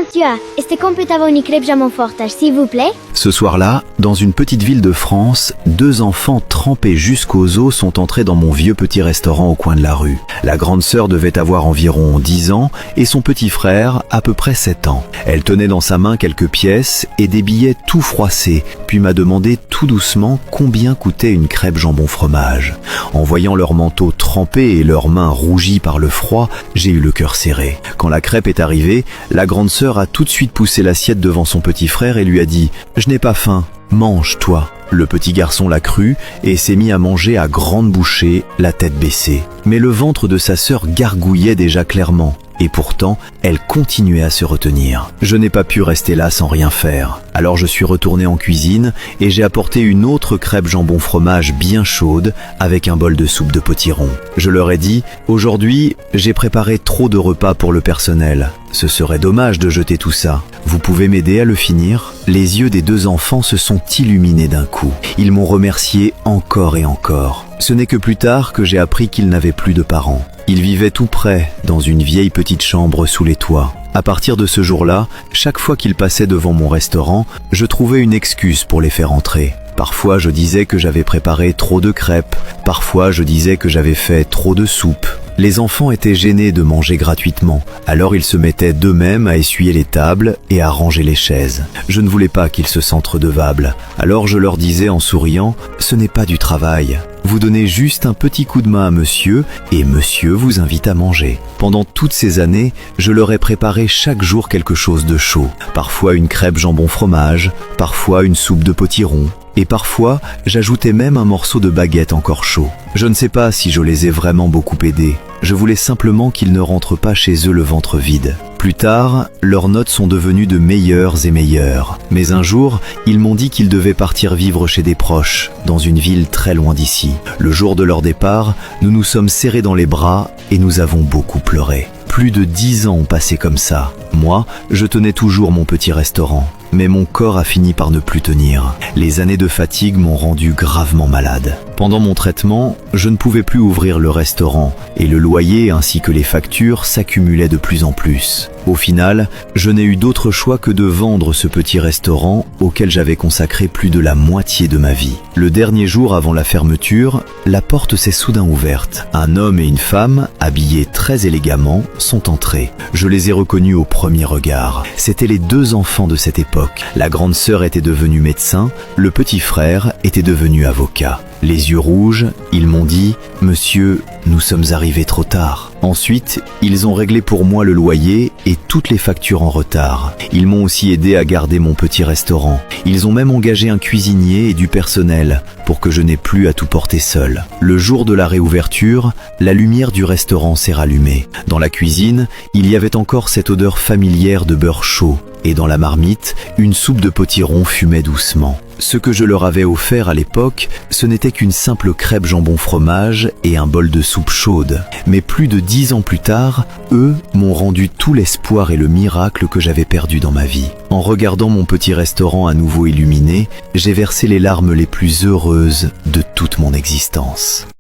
Bonsoir, este completava une crêpe jambon fortage, s'il vous plaît? Ce soir-là, dans une petite ville de France, deux enfants trempés jusqu'aux os sont entrés dans mon vieux petit restaurant au coin de la rue. La grande sœur devait avoir environ 10 ans et son petit frère à peu près 7 ans. Elle tenait dans sa main quelques pièces et des billets tout froissés, puis m'a demandé tout doucement combien coûtait une crêpe jambon fromage. En voyant leurs manteaux trempés et leurs mains rougies par le froid, j'ai eu le cœur serré. Quand la crêpe est arrivée, la grande sœur a tout de suite poussé l'assiette devant son petit frère et lui a dit « Je n'ai pas faim, mange toi ». Le petit garçon l'a cru et s'est mis à manger à grandes bouchées, la tête baissée. Mais le ventre de sa sœur gargouillait déjà clairement. Et pourtant, elle continuait à se retenir. Je n'ai pas pu rester là sans rien faire. Alors je suis retourné en cuisine et j'ai apporté une autre crêpe jambon fromage bien chaude avec un bol de soupe de potiron. Je leur ai dit « Aujourd'hui, j'ai préparé trop de repas pour le personnel. Ce serait dommage de jeter tout ça. Vous pouvez m'aider à le finir ?» Les yeux des deux enfants se sont illuminés d'un coup. Ils m'ont remercié encore et encore. Ce n'est que plus tard que j'ai appris qu'ils n'avaient plus de parents. Ils vivaient tout près, dans une vieille petite chambre sous les toits. À partir de ce jour-là, chaque fois qu'ils passaient devant mon restaurant, je trouvais une excuse pour les faire entrer. Parfois, je disais que j'avais préparé trop de crêpes. Parfois, je disais que j'avais fait trop de soupe. Les enfants étaient gênés de manger gratuitement, alors ils se mettaient d'eux-mêmes à essuyer les tables et à ranger les chaises. Je ne voulais pas qu'ils se sentent redevables, alors je leur disais en souriant « Ce n'est pas du travail. Vous donnez juste un petit coup de main à monsieur et monsieur vous invite à manger. » Pendant toutes ces années, je leur ai préparé chaque jour quelque chose de chaud. Parfois une crêpe jambon fromage, parfois une soupe de potiron. Et parfois, j'ajoutais même un morceau de baguette encore chaud. Je ne sais pas si je les ai vraiment beaucoup aidés. Je voulais simplement qu'ils ne rentrent pas chez eux le ventre vide. Plus tard, leurs notes sont devenues de meilleures et meilleures. Mais un jour, ils m'ont dit qu'ils devaient partir vivre chez des proches, dans une ville très loin d'ici. Le jour de leur départ, nous nous sommes serrés dans les bras et nous avons beaucoup pleuré. Plus de 10 ans ont passé comme ça. Moi, je tenais toujours mon petit restaurant. Mais mon corps a fini par ne plus tenir. Les années de fatigue m'ont rendu gravement malade. Pendant mon traitement, je ne pouvais plus ouvrir le restaurant et le loyer ainsi que les factures s'accumulaient de plus en plus. Au final, je n'ai eu d'autre choix que de vendre ce petit restaurant auquel j'avais consacré plus de la moitié de ma vie. Le dernier jour avant la fermeture, la porte s'est soudain ouverte. Un homme et une femme, habillés très élégamment, sont entrés. Je les ai reconnus au premier regard. C'étaient les deux enfants de cette époque. La grande sœur était devenue médecin, le petit frère était devenu avocat. Les yeux rouges, ils m'ont dit « Monsieur, nous sommes arrivés trop tard ». Ensuite, ils ont réglé pour moi le loyer et toutes les factures en retard. Ils m'ont aussi aidé à garder mon petit restaurant. Ils ont même engagé un cuisinier et du personnel pour que je n'ai plus à tout porter seul. Le jour de la réouverture, la lumière du restaurant s'est rallumée. Dans la cuisine, il y avait encore cette odeur familière de beurre chaud. Et dans la marmite, une soupe de potiron fumait doucement. Ce que je leur avais offert à l'époque, ce n'était qu'une simple crêpe jambon fromage et un bol de soupe chaude. Mais plus de 10 ans plus tard, eux m'ont rendu tout l'espoir et le miracle que j'avais perdu dans ma vie. En regardant mon petit restaurant à nouveau illuminé, j'ai versé les larmes les plus heureuses de toute mon existence.